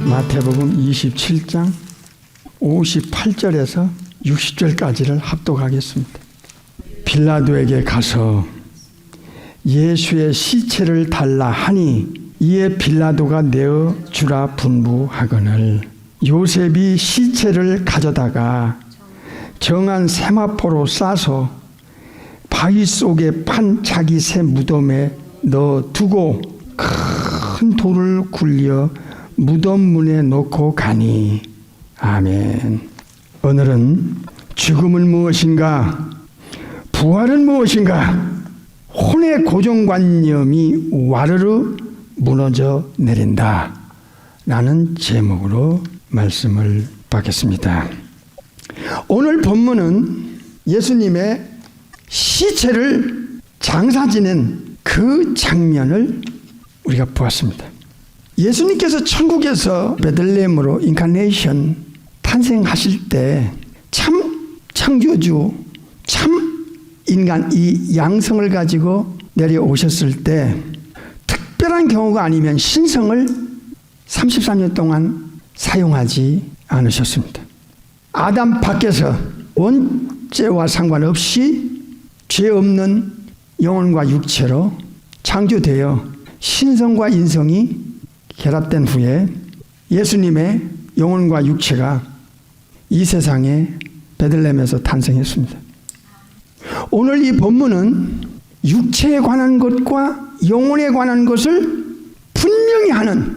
마태복음 27장 58절에서 60절까지를 합독하겠습니다. 빌라도에게 가서 예수의 시체를 달라 하니 이에 빌라도가 내어 주라 분부하거늘 요셉이 시체를 가져다가 정한 세마포로 싸서 바위 속에 판 자기 새 무덤에 넣어두고 큰 돌을 굴려 무덤 문에 놓고 가니. 아멘. 오늘은 죽음은 무엇인가? 부활은 무엇인가? 혼의 고정관념이 와르르 무너져 내린다 라는 제목으로 말씀을 받겠습니다. 오늘 본문은 예수님의 시체를 장사 지낸 그 장면을 우리가 보았습니다. 예수님께서 천국에서 베들레헴으로 인카네이션 탄생하실 때 참 창조주, 참 인간 이 양성을 가지고 내려오셨을 때 특별한 경우가 아니면 신성을 33년 동안 사용하지 않으셨습니다. 아담 밖에서 원죄와 상관없이 죄 없는 영혼과 육체로 창조되어 신성과 인성이 결합된 후에 예수님의 영혼과 육체가 이 세상에 베들레헴에서 탄생했습니다. 오늘 이 본문은 육체에 관한 것과 영혼에 관한 것을 분명히 하는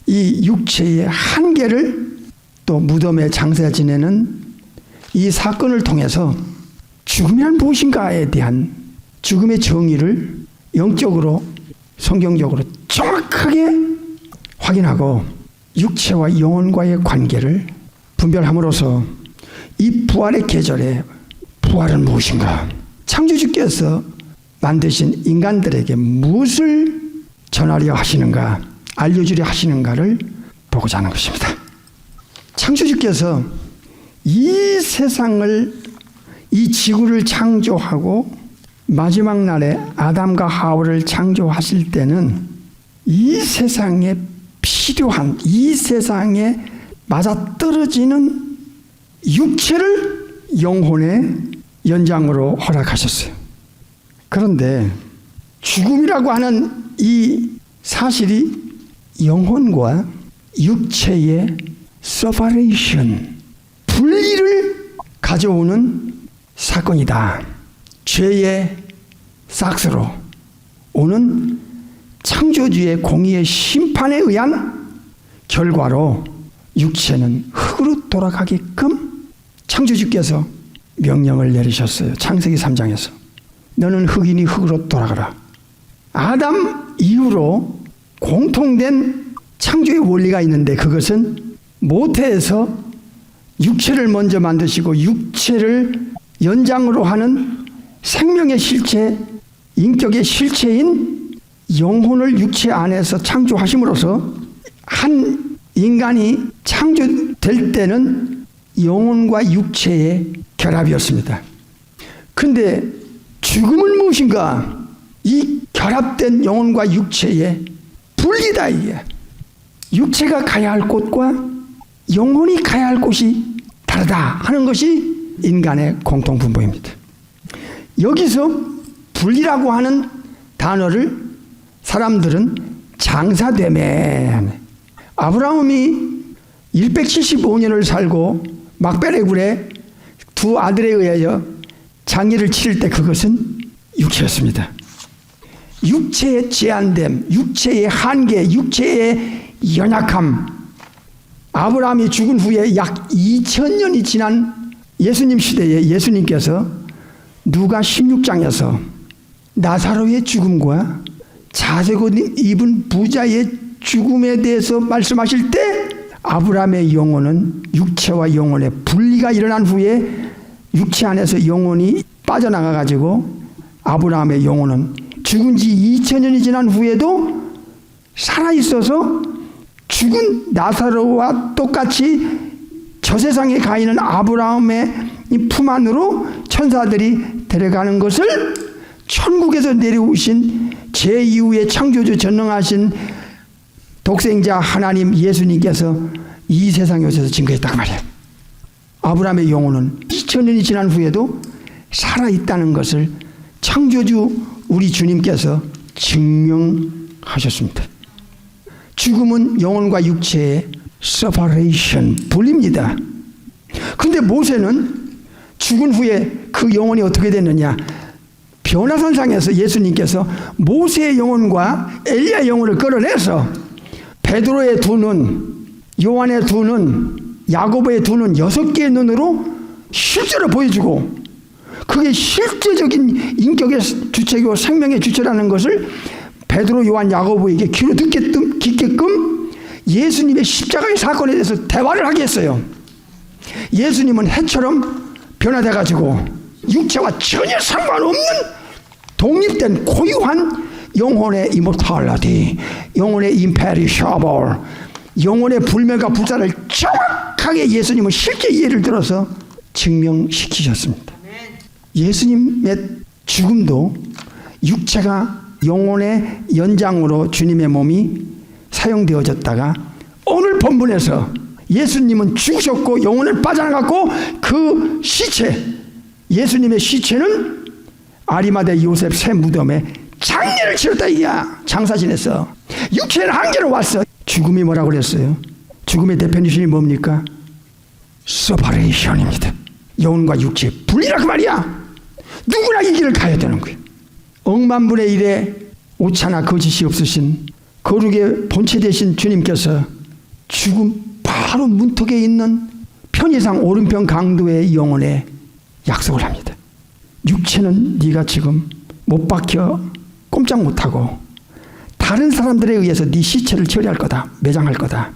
이 육체의 한계를 또 무덤에 장사 지내는 이 사건을 통해서 죽음이란 무엇인가에 대한 죽음의 정의를 영적으로 성경적으로 정확하게 확인하고 육체와 영혼과의 관계를 분별함으로써 이 부활의 계절에 부활은 무엇인가? 창조주께서 만드신 인간들에게 무엇을 전하려 하시는가, 알려주려 하시는가를 보고자 하는 것입니다. 창조주께서 이 세상을, 이 지구를 창조하고 마지막 날에 아담과 하와를 창조하실 때는 이 세상에 필요한, 이 세상에 맞아떨어지는 육체를 영혼의 연장으로 허락하셨어요. 그런데 죽음이라고 하는 이 사실이 영혼과 육체의 separation, 분리를 가져오는 사건이다. 죄의 삭스로 오는 창조주의 공의의 심판에 의한 결과로 육체는 흙으로 돌아가게끔 창조주께서 명령을 내리셨어요. 창세기 3장에서 너는 흙이니 흙으로 돌아가라. 아담 이후로 공통된 창조의 원리가 있는데 그것은 모태에서 육체를 먼저 만드시고 육체를 연장으로 하는 생명의 실체, 인격의 실체인 영혼을 육체 안에서 창조하심으로써 한 인간이 창조될 때는 영혼과 육체의 결합이었습니다. 그런데 죽음은 무엇인가? 이 결합된 영혼과 육체의 분리다. 이게 육체가 가야 할 곳과 영혼이 가야 할 곳이 다르다 하는 것이 인간의 공통분모입니다. 여기서 분리라고 하는 단어를 사람들은 장사되매, 아브라함이 175년을 살고 막벨의 굴에 두 아들에 의하여 장례를 치를 때 그것은 육체였습니다. 육체의 제한됨, 육체의 한계, 육체의 연약함. 아브라함이 죽은 후에 약 2000년이 지난 예수님 시대에 예수님께서 누가 16장에서 나사로의 죽음과 자색 옷 입은 부자의 죽음에 대해서 말씀하실 때 아브라함의 영혼은 육체와 영혼의 분리가 일어난 후에 육체 안에서 영혼이 빠져나가 가지고 아브라함의 영혼은 죽은 지 2000년이 지난 후에도 살아있어서 죽은 나사로와 똑같이 저 세상에 가 있는 아브라함의 이 품 안으로 천사들이 데려가는 것을 천국에서 내려오신 제2후의 창조주 전능하신 독생자 하나님 예수님께서 이 세상에 오셔서 증거했다고 말이에요. 아브라함의 영혼은 2000년이 지난 후에도 살아있다는 것을 창조주 우리 주님께서 증명하셨습니다. 죽음은 영혼과 육체의 separation, 분리입니다. 그런데 모세는 죽은 후에 그 영혼이 어떻게 됐느냐? 변화산상에서 예수님께서 모세의 영혼과 엘리야의 영혼을 끌어내서 베드로의 두 눈, 요한의 두 눈, 야고보의 두 눈, 6개의 눈으로 실제로 보여주고, 그게 실제적인 인격의 주체이고 생명의 주체라는 것을 베드로, 요한, 야고보에게 귀로 듣게끔 예수님의 십자가의 사건에 대해서 대화를 하게 했어요. 예수님은 해처럼 변화돼가지고 육체와 전혀 상관없는 독립된 고유한 영혼의 immortality, 영혼의 imperishable, 영혼의 불멸과 불사를 정확하게 예수님은 실제 이해를 들어서 증명시키셨습니다. 예수님의 죽음도 육체가 영혼의 연장으로 주님의 몸이 사용되어졌다가 오늘 본문에서 예수님은 죽으셨고 영혼을 빠져나갔고 그 시체, 예수님의 시체는 아리마대 요셉 새 무덤에 장례를 치렀다 이야. 장사 지냈어. 육체는 한계로 왔어. 죽음이 뭐라고 그랬어요? 죽음의 대표님이 뭡니까? separation입니다. 영혼과 육체 분리라고 말이야. 누구나 이 길을 가야 되는 거예요. 억만분의 1에 오차나 거짓이 없으신 거룩의 본체 되신 주님께서 죽음 바로 문턱에 있는 편의상 오른편 강도의 영혼에 약속을 합니다. 육체는 네가 지금 못 박혀 꼼짝 못하고 다른 사람들에 의해서 네 시체를 처리할 거다. 매장할 거다.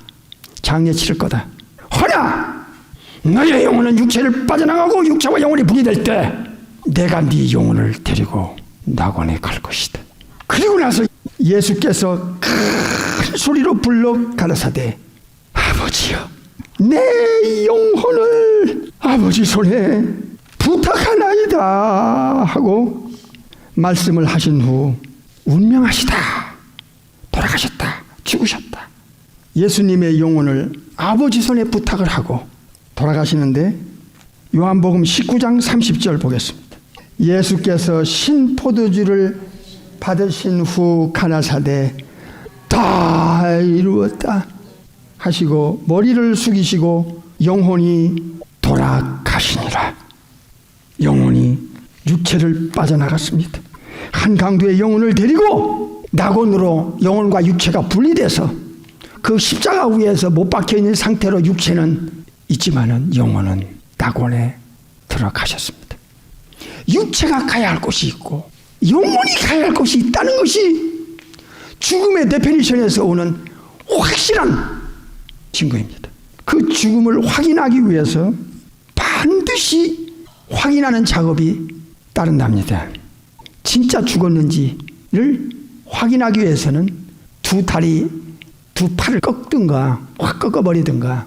장례 치를 거다. 허나 너의 영혼은 육체를 빠져나가고 육체와 영혼이 분리될 때 내가 네 영혼을 데리고 낙원에 갈 것이다. 그리고 나서 예수께서 큰 소리로 불러 가라사대 아버지여 내 영혼을 아버지 손에 부탁하나이다 하고 말씀을 하신 후 운명하시다. 돌아가셨다. 죽으셨다. 예수님의 영혼을 아버지 손에 부탁을 하고 돌아가시는데 요한복음 19장 30절 보겠습니다. 예수께서 신포도주를 받으신 후 가라사대 다 이루었다 하시고 머리를 숙이시고 영혼이 돌아가시니라. 영혼이 육체를 빠져나갔습니다. 한 강도의 영혼을 데리고 낙원으로 영혼과 육체가 분리돼서 그 십자가 위에서 못 박혀있는 상태로 육체는 있지만은 영혼은 낙원에 들어가셨습니다. 육체가 가야 할 곳이 있고 영혼이 가야 할 곳이 있다는 것이 죽음의 데피니션에서 오는 확실한 증거입니다. 그 죽음을 확인하기 위해서 반드시 확인하는 작업이 따른답니다. 진짜 죽었는지를 확인하기 위해서는 두 다리, 두 팔을 꺾든가 확 꺾어버리든가.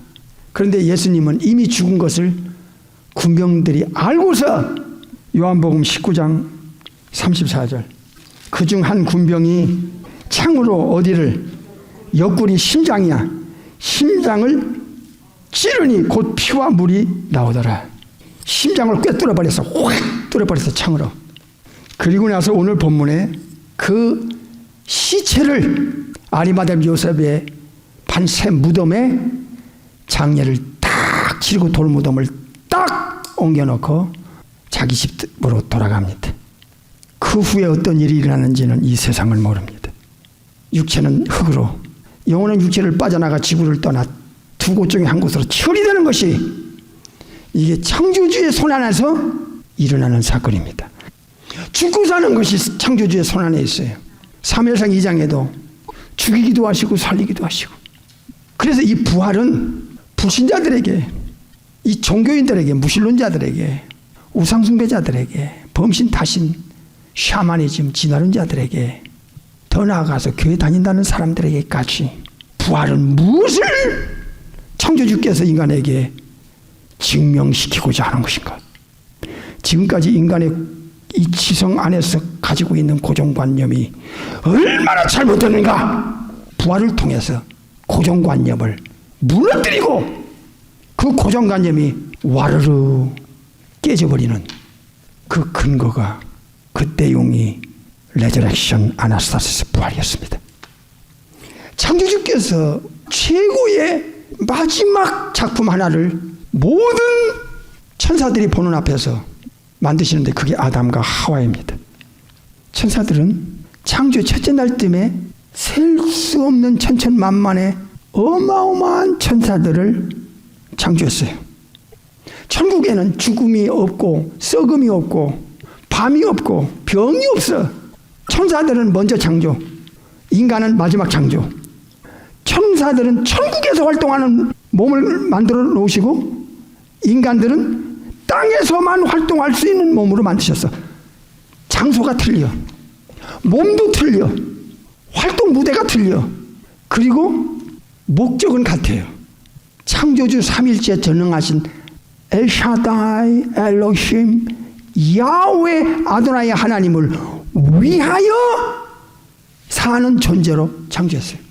그런데 예수님은 이미 죽은 것을 군병들이 알고서 요한복음 19장 34절 그중 한 군병이 창으로 어디를 옆구리 심장이야. 심장을 찌르니 곧 피와 물이 나오더라. 심장을 꿰뚫어 버렸어. 확 뚫어버렸어 창으로. 그리고 나서 오늘 본문에 그 시체를 아리마대 요셉의 반새 무덤에 장례를 딱 치르고 돌무덤을 딱 옮겨놓고 자기 집으로 돌아갑니다. 그 후에 어떤 일이 일어나는지는 이 세상을 모릅니다. 육체는 흙으로, 영혼은 육체를 빠져나가 지구를 떠나 두 곳 중에 한 곳으로 처리되는 것이 이게 창조주의 손 안에서 일어나는 사건입니다. 죽고 사는 것이 창조주의 손 안에 있어요. 사무엘상 2장에도 죽이기도 하시고 살리기도 하시고. 그래서 이 부활은 불신자들에게, 이 종교인들에게, 무신론자들에게, 우상숭배자들에게, 범신타신, 샤머니즘, 진화론자들에게, 더 나아가서 교회 다닌다는 사람들에게까지 부활은 무엇을 창조주께서 인간에게 증명시키고자 하는 것인가? 지금까지 인간의 이 지성 안에서 가지고 있는 고정관념이 얼마나 잘못됐는가? 부활을 통해서 고정관념을 무너뜨리고 그 고정관념이 와르르 깨져버리는 그 근거가, 그 내용이 레저렉션 아나스타시스 부활이었습니다. 창조주께서 최고의 마지막 작품 하나를 모든 천사들이 보는 앞에서 만드시는데 그게 아담과 하와입니다. 천사들은 창조 첫째 날쯤에 셀 수 없는 천천만만의 어마어마한 천사들을 창조했어요. 천국에는 죽음이 없고 썩음이 없고 밤이 없고 병이 없어. 천사들은 먼저 창조, 인간은 마지막 창조. 천사들은 천국에서 활동하는 몸을 만들어 놓으시고 인간들은 땅에서만 활동할 수 있는 몸으로 만드셨어. 장소가 틀려, 몸도 틀려, 활동 무대가 틀려. 그리고 목적은 같아요. 창조주 삼일째 전능하신 엘샤다이, 엘로힘, 야훼 아도나이 하나님을 위하여 사는 존재로 창조했어요.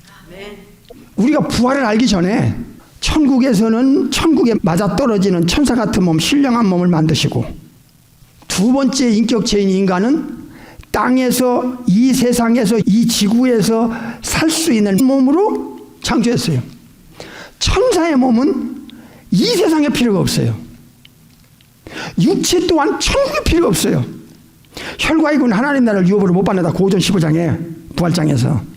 우리가 부활을 알기 전에 천국에서는 천국에 맞아떨어지는 천사 같은 몸, 신령한 몸을 만드시고, 두 번째 인격체인 인간은 땅에서, 이 세상에서, 이 지구에서 살 수 있는 몸으로 창조했어요. 천사의 몸은 이 세상에 필요가 없어요. 육체 또한 천국에 필요가 없어요. 혈과이군 하나님 나라를 유업으로 못 받는다. 고전 15장에 부활장에서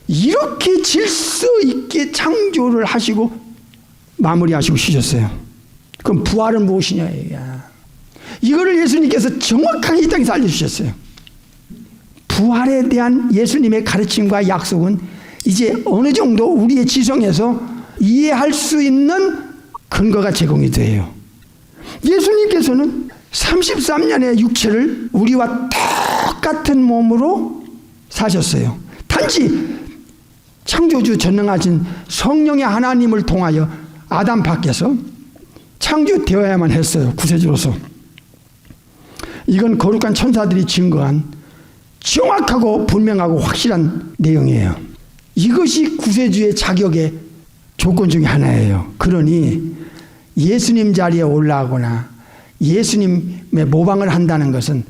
이렇게 질서 있게 창조를 하시고 마무리하시고 쉬셨어요. 그럼 부활은 무엇이냐? 이거를 예수님께서 정확하게 이 땅에서 알려주셨어요. 부활에 대한 예수님의 가르침과 약속은 이제 어느 정도 우리의 지성에서 이해할 수 있는 근거가 제공이 돼요. 예수님께서는 33년의 육체를 우리와 똑같은 몸으로 사셨어요. 단지 창조주 전능하신 성령의 하나님을 통하여 아담 밖에서 창조되어야만 했어요. 구세주로서. 이건 거룩한 천사들이 증거한 정확하고 분명하고 확실한 내용이에요. 이것이 구세주의 자격의 조건 중에 하나예요. 그러니 예수님 자리에 올라가거나 예수님의 모방을 한다는 것은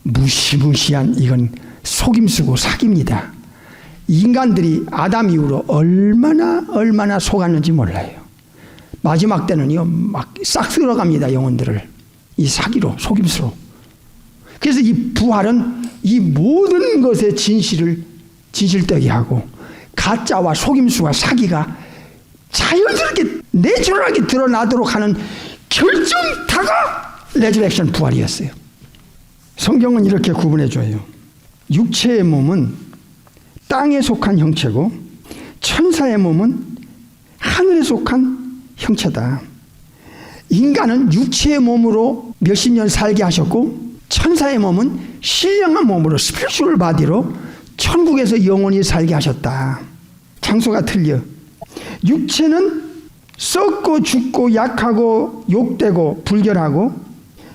무시무시한, 이건 속임수고 사기입니다. 인간들이 아담 이후로 얼마나 속았는지 몰라요. 마지막 때는요, 막 싹 쓸어갑니다. 영혼들을. 이 사기로, 속임수로. 그래서 이 부활은 이 모든 것의 진실되게 하고, 가짜와 속임수와 사기가 자연스럽게 내추럴하게 드러나도록 하는 결정타가 레저렉션 부활이었어요. 성경은 이렇게 구분해줘요. 육체의 몸은 땅에 속한 형체고 천사의 몸은 하늘에 속한 형체다. 인간은 육체의 몸으로 몇십 년 살게 하셨고, 천사의 몸은 신령한 몸으로 스피리추얼 바디로 천국에서 영원히 살게 하셨다. 장소가 틀려. 육체는 썩고 죽고 약하고 욕되고 불결하고,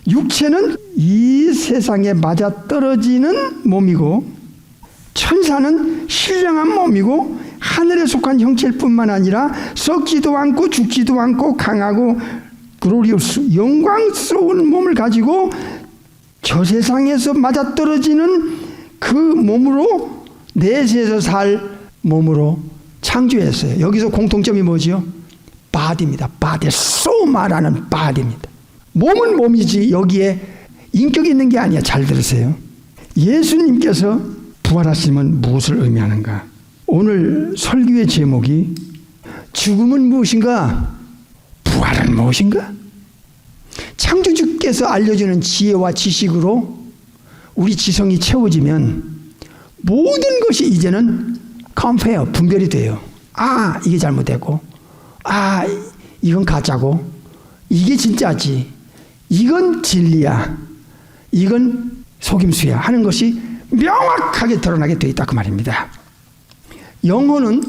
육체는 이 세상에 맞아떨어지는 몸이고, 천사는 신령한 몸이고 하늘에 속한 형체일 뿐만 아니라 썩지도 않고 죽지도 않고 강하고 글로리우스, 영광스러운 몸을 가지고 저 세상에서 맞아떨어지는 그 몸으로 내세에서 살 몸으로 창조했어요. 여기서 공통점이 뭐지요? 바디입니다. 바디, 소마라는 바디입니다. 몸은 몸이지 여기에 인격이 있는 게 아니야. 잘 들으세요. 예수님께서 부활하심은 무엇을 의미하는가? 오늘 설교의 제목이 죽음은 무엇인가? 부활은 무엇인가? 창조주께서 알려주는 지혜와 지식으로 우리 지성이 채워지면 모든 것이 이제는 컴페어, 분별이 돼요. 아, 이게 잘못되고, 아, 이건 가짜고, 이게 진짜지, 이건 진리야, 이건 속임수야 하는 것이 명확하게 드러나게 돼 있다 그 말입니다. 영혼은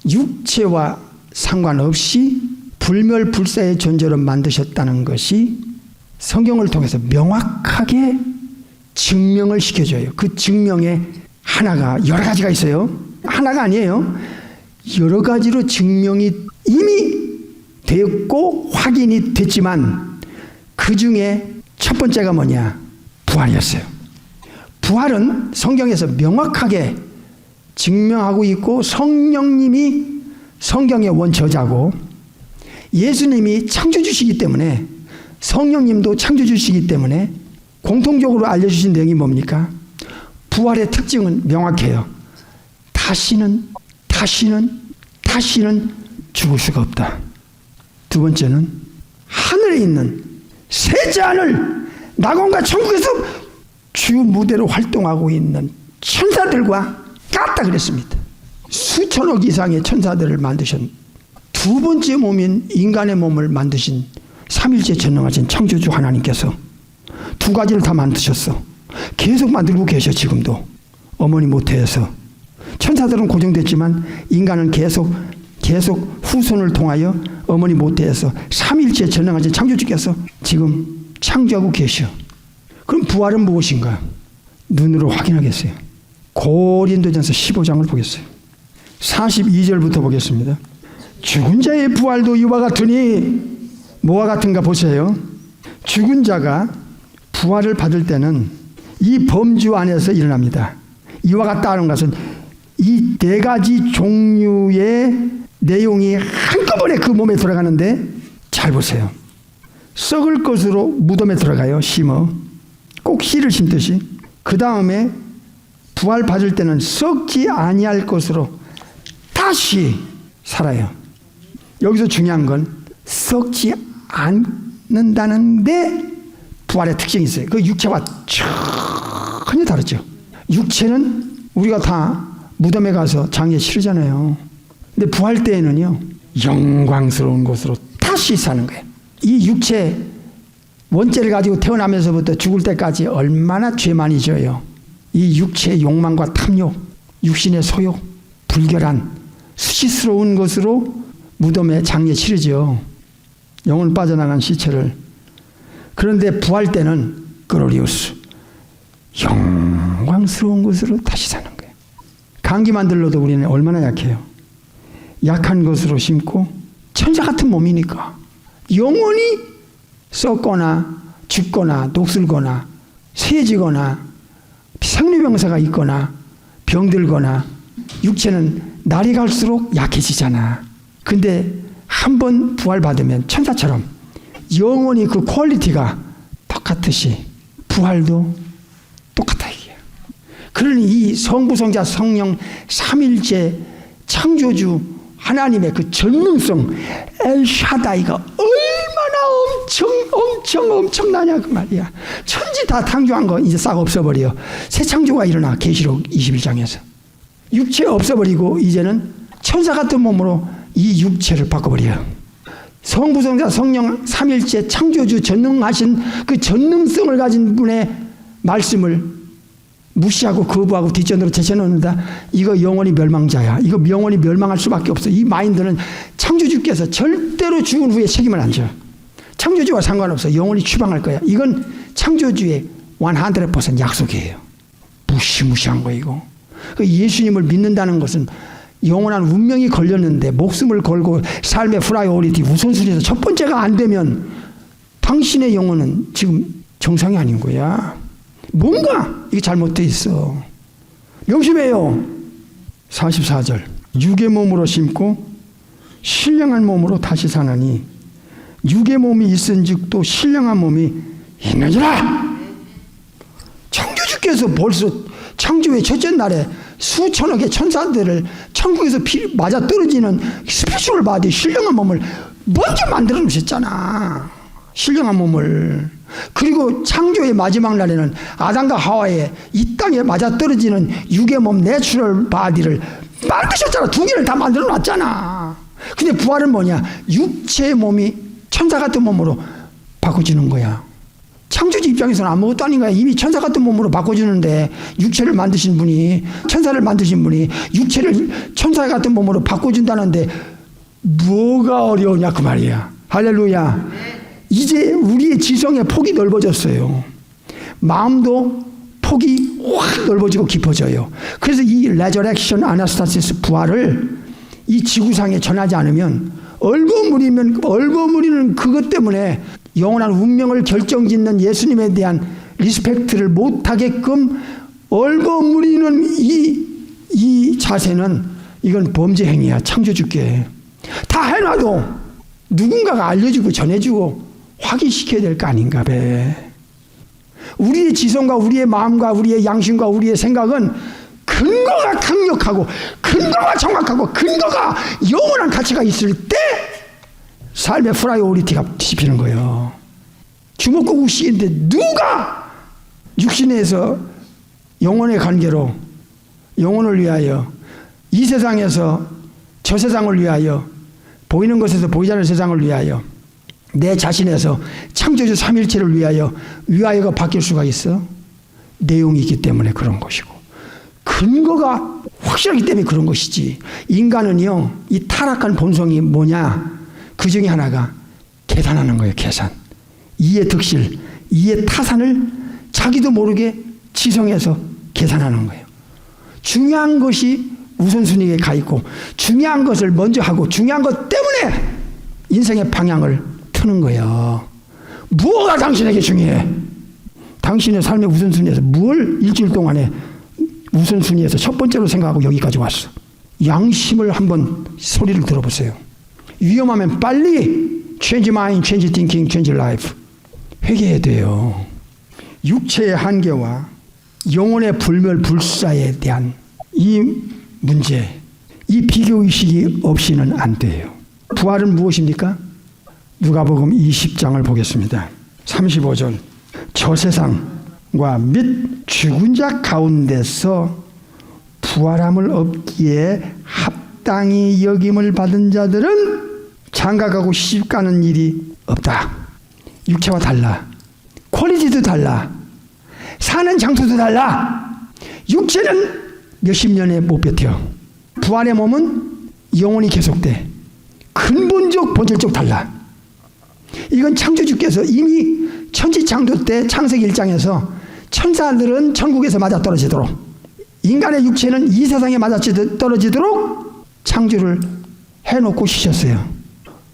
육체와 상관없이 불멸불사의 존재로 만드셨다는 것이 성경을 통해서 명확하게 증명을 시켜줘요. 그 증명에 하나가 여러 가지가 있어요. 하나가 아니에요. 여러 가지로 증명이 이미 되었고 확인이 됐지만 그 중에 첫 번째가 뭐냐? 부활이었어요. 부활은 성경에서 명확하게 증명하고 있고 성령님이 성경의 원저자고 예수님이 창조주시기 때문에 성령님도 창조주시기 때문에 공통적으로 알려주신 내용이 뭡니까? 부활의 특징은 명확해요. 다시는 죽을 수가 없다. 두 번째는 하늘에 있는 새 자를 낙원과 천국에서 주 무대로 활동하고 있는 천사들과 같다 그랬습니다. 수천억 이상의 천사들을 만드신 두 번째 몸인 인간의 몸을 만드신 삼일째 전능하신 창조주 하나님께서 두 가지를 다 만드셨어. 계속 만들고 계셔. 지금도 어머니 모태에서 천사들은 고정됐지만 인간은 계속 후손을 통하여 어머니 모태에서 삼일째 전능하신 창조주께서 지금 창조하고 계셔. 그럼 부활은 무엇인가? 눈으로 확인하겠어요. 고린도전서 15장을 보겠어요. 42절부터 보겠습니다. 죽은 자의 부활도 이와 같으니 뭐와 같은가 보세요. 죽은 자가 부활을 받을 때는 이 범주 안에서 일어납니다. 이와 같다 하는 것은 이 네 가지 종류의 내용이 한꺼번에 그 몸에 들어가는데 잘 보세요. 썩을 것으로 무덤에 들어가요. 심어. 꼭 씨를 심듯이. 그 다음에 부활 받을 때는 썩지 아니할 것으로 다시 살아요. 여기서 중요한 건 썩지 않는다는데 부활의 특징이 있어요. 그 육체와 전혀 다르죠. 육체는 우리가 다 무덤에 가서 장례 치르잖아요. 근데 부활 때에는요, 영광스러운 곳으로 다시 사는 거예요. 이 육체 원죄를 가지고 태어나면서부터 죽을 때까지 얼마나 죄 많이 져요. 이 육체의 욕망과 탐욕, 육신의 소욕, 불결한 수치스러운 것으로 무덤에 장례 치르죠. 영혼 빠져나간 시체를. 그런데 부활 때는 글로리우스, 영광스러운 것으로 다시 사는 거예요. 감기만 들러도 우리는 얼마나 약해요. 약한 것으로 심고 천사 같은 몸이니까 영원히 썩거나 죽거나 녹슬거나 세지거나 생리병사가 있거나 병들거나 육체는 날이 갈수록 약해지잖아. 근데 한번 부활받으면 천사처럼 영원히 그 퀄리티가 똑같듯이 부활도 똑같다 이게. 그러니 이 성부 성자 성령 삼일째 창조주 하나님의 그 전능성 엘샤다이가 얼마나 엄청나냐 그 말이야. 천지 다 창조한 거 이제 싹 없어버려. 새 창조가 일어나. 계시록 21장에서 육체 없어버리고 이제는 천사 같은 몸으로 이 육체를 바꿔버려. 성부 성자 성령 삼일째 창조주 전능하신 그 전능성을 가진 분의 말씀을 무시하고 거부하고 뒷전으로 제쳐놓는다. 이거 영원히 멸망자야. 이거 영원히 멸망할 수밖에 없어. 이 마인드는 창조주께서 절대로 죽은 후에 책임을 안 져. 창조주와 상관없어. 영원히 추방할 거야. 이건 창조주의 100% 약속이에요. 무시무시한 거 이거. 예수님을 믿는다는 것은 영원한 운명이 걸렸는데 목숨을 걸고 삶의 프라이오리티 우선순위에서 첫 번째가 안 되면 당신의 영혼은 지금 정상이 아닌 거야. 뭔가 이게 잘못되어 있어. 명심해요. 44절 육의 몸으로 심고 신령한 몸으로 다시 사나니 육의 몸이 있은즉 또 신령한 몸이 있느니라. 창조주께서 벌써 창조의 첫째 날에 수천억의 천사들을 천국에서 맞아 떨어지는 스피추얼 바디 신령한 몸을 먼저 만들어 놓으셨잖아. 신령한 몸을. 그리고 창조의 마지막 날에는 아담과 하와의 이 땅에 맞아 떨어지는 육의 몸 내추럴 바디를 만드셨잖아. 두 개를 다 만들어 놨잖아. 근데 부활은 뭐냐? 육체의 몸이 천사 같은 몸으로 바꿔주는 거야. 창조주 입장에서는 아무것도 아닌 거야. 이미 천사 같은 몸으로 바꿔주는데 육체를 만드신 분이, 천사를 만드신 분이 육체를 천사 같은 몸으로 바꿔준다는데 뭐가 어려우냐 그 말이야. 할렐루야. 이제 우리의 지성의 폭이 넓어졌어요. 마음도 폭이 확 넓어지고 깊어져요. 그래서 이 레저렉션 아나스타시스 부활을 이 지구상에 전하지 않으면 얼버무리는 그것 때문에 영원한 운명을 결정짓는 예수님에 대한 리스펙트를 못하게끔 얼버무리는 이 자세는 이건 범죄 행위야. 창조주께 다 해놔도 누군가가 알려주고 전해주고 확인시켜야 될 거 아닌가 봐. 우리의 지성과 우리의 마음과 우리의 양심과 우리의 생각은 근거가 강력하고 근거가 정확하고 근거가 영원한 가치가 있을 때 삶의 프라이오리티가 뒤집히는 거예요. 주먹구구 씨인데 누가 육신에서 영혼의 관계로 영혼을 위하여 이 세상에서 저 세상을 위하여 보이는 것에서 보이지 않는 세상을 위하여 내 자신에서 창조주 삼일체를 위하여가 바뀔 수가 있어? 내용이 있기 때문에 그런 것이고 근거가 확실하기 때문에 그런 것이지. 인간은요, 이 타락한 본성이 뭐냐? 그 중에 하나가 계산하는 거예요. 계산. 이의 득실, 이의 타산을 자기도 모르게 지성에서 계산하는 거예요. 중요한 것이 우선순위에 가 있고 중요한 것을 먼저 하고 중요한 것 때문에 인생의 방향을 트는 거예요. 무엇가 당신에게 중요해? 당신의 삶의 우선순위에서 뭘 일주일 동안에 우선순위에서 첫 번째로 생각하고 여기까지 왔어. 양심을 한번 소리를 들어보세요. 위험하면 빨리 change mind, change thinking, change life 회개해야 돼요. 육체의 한계와 영혼의 불멸불사에 대한 이 문제, 이 비교의식이 없이는 안 돼요. 부활은 무엇입니까? 누가복음 20장을 보겠습니다. 35절. 저 세상과 및 죽은 자 가운데서 부활함을 얻기에 합당히 여김을 받은 자들은 장가가고 시집가는 일이 없다. 육체와 달라. 퀄리티도 달라. 사는 장소도 달라. 육체는 몇십 년에 못 버텨. 부활의 몸은 영원히 계속돼. 근본적 본질적 달라. 이건 창조주께서 이미 천지창조 때 창세기 1장에서 천사들은 천국에서 맞아떨어지도록 인간의 육체는 이 세상에 맞아떨어지도록 창조를 해놓고 쉬셨어요.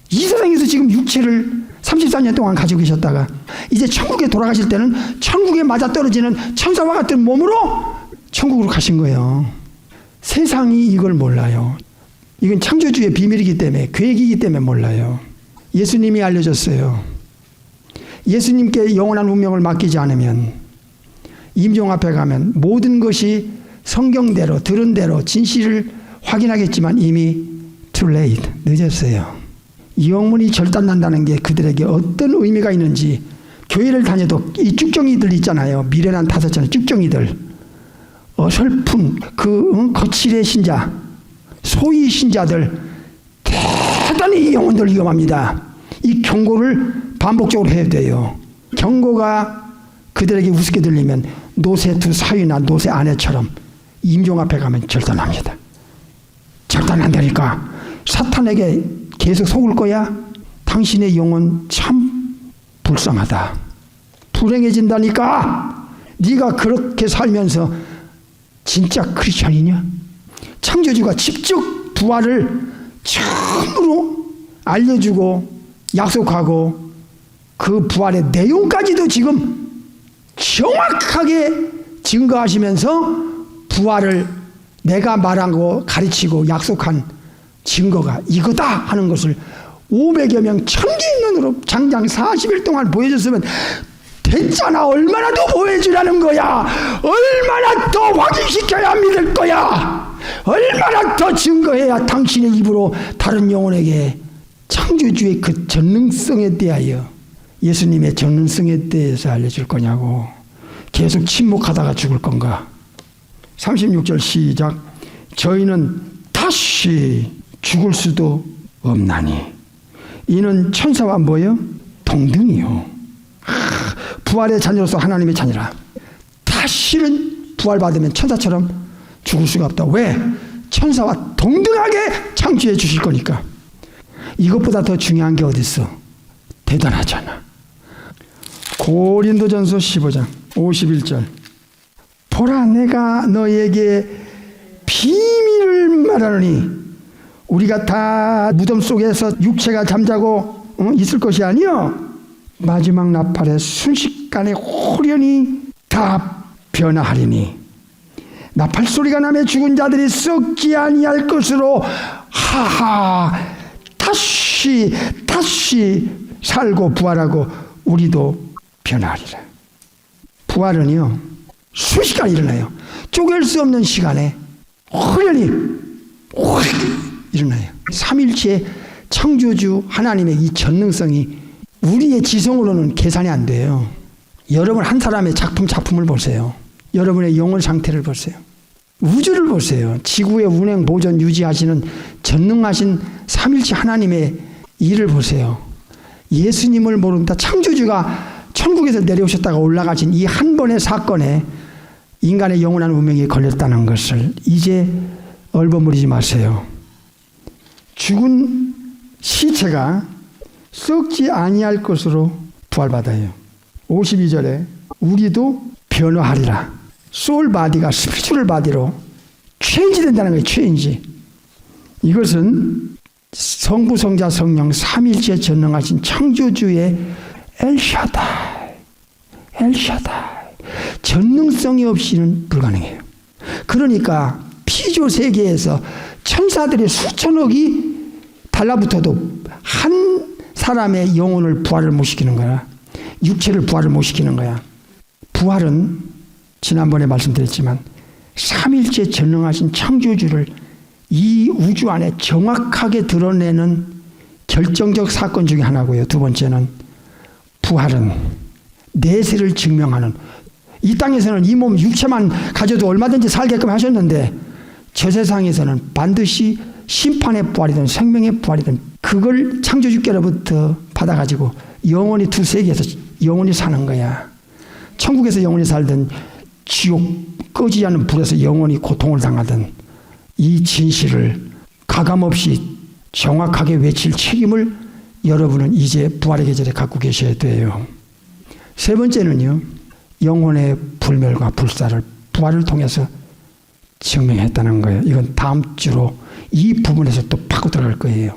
이 세상에서 지금 육체를 34년 동안 가지고 계셨다가 이제 천국에 돌아가실 때는 천국에 맞아떨어지는 천사와 같은 몸으로 천국으로 가신 거예요. 세상이 이걸 몰라요. 이건 창조주의 비밀이기 때문에, 계획이기 때문에 몰라요. 예수님이 알려줬어요. 예수님께 영원한 운명을 맡기지 않으면 임종 앞에 가면 모든 것이 성경대로 들은 대로 진실을 확인하겠지만 이미 too late, 늦었어요. 영혼이 절단난다는 게 그들에게 어떤 의미가 있는지 교회를 다녀도 이 쭉정이들 있잖아요. 미련한 5자는 쭉정이들, 어설픈 거칠의 신자, 소위 신자들 대단히 이 영혼들 위험합니다. 이 경고를 반복적으로 해야 돼요. 경고가 그들에게 우습게 들리면 노새 두 사위나 노새 아내처럼 임종 앞에 가면 절단합니다. 절단한다니까. 사탄에게 계속 속을 거야? 당신의 영혼 참 불쌍하다. 불행해진다니까. 네가 그렇게 살면서 진짜 크리스찬이냐? 창조주가 직접 부활을 처음으로 알려주고 약속하고 그 부활의 내용까지도 지금 정확하게 증거하시면서 부활을 내가 말하고 가르치고 약속한 증거가 이거다 하는 것을 500여 명 천개의 눈으로 장장 40일 동안 보여줬으면 됐잖아. 얼마나 더 보여주라는 거야. 얼마나 더 확인시켜야 믿을 거야. 얼마나 더 증거해야 당신의 입으로 다른 영혼에게 창조주의 그 전능성에 대하여, 예수님의 전능성에 대해서 알려줄 거냐고. 계속 침묵하다가 죽을 건가. 36절 시작. 저희는 다시 죽을 수도 없나니 이는 천사와 뭐요? 동등이요. 부활의 자녀로서 하나님의 자녀라. 다시는 부활받으면 천사처럼 죽을 수가 없다. 왜? 천사와 동등하게 창조해 주실 거니까. 이것보다 더 중요한 게 어디 있어? 대단하잖아. 고린도전서 15장 51절. 보라, 내가 너에게 비밀을 말하노니 우리가 다 무덤 속에서 육체가 잠자고 있을 것이 아니요 마지막 나팔에 순식간에 호련히 다 변화하리니 나팔 소리가 나며 죽은 자들이 썩지 아니할 것으로 하하 다시 살고 부활하고 우리도 변화하리라. 부활은요 순식간에 일어나요. 쪼갤 수 없는 시간에 호련히 확 일어나요. 삼일체 창조주 하나님의 이 전능성이 우리의 지성으로는 계산이 안 돼요. 여러분 한 사람의 작품을 보세요. 여러분의 영혼 상태를 보세요. 우주를 보세요. 지구의 운행 보존 유지하시는 전능하신 삼일체 하나님의 일을 보세요. 예수님을 모른다. 창조주가 천국에서 내려오셨다가 올라가신 이 한 번의 사건에 인간의 영원한 운명이 걸렸다는 것을 이제 얼버무리지 마세요. 죽은 시체가 썩지 아니할 것으로 부활받아요. 52절에 우리도 변화하리라. 소울 바디가 스피리추얼 바디로 체인지 된다는 거예요. 체인지. 이것은 성부, 성자, 성령 삼일체 전능하신 창조주의 엘샤다이 전능성이 없이는 불가능해요. 그러니까 피조 세계에서 천사들의 수천억이 달라붙어도 한 사람의 영혼을 부활을 못 시키는 거야. 육체를 부활을 못 시키는 거야. 부활은 지난번에 말씀드렸지만 삼일체 전능하신 창조주를 이 우주 안에 정확하게 드러내는 결정적 사건 중에 하나고요. 두 번째는 부활은 내세를 증명하는, 이 땅에서는 이 몸 육체만 가져도 얼마든지 살게끔 하셨는데 저 세상에서는 반드시 심판의 부활이든 생명의 부활이든 그걸 창조주께로부터 받아가지고 영원히 두 세계에서 영원히 사는 거야. 천국에서 영원히 살든 지옥 꺼지지 않는 불에서 영원히 고통을 당하든 이 진실을 가감없이 정확하게 외칠 책임을 여러분은 이제 부활의 계절에 갖고 계셔야 돼요. 세 번째는요, 영혼의 불멸과 불사를 부활을 통해서 증명했다는 거예요. 이건 다음 주로 이 부분에서 또 파고 들어갈 거예요.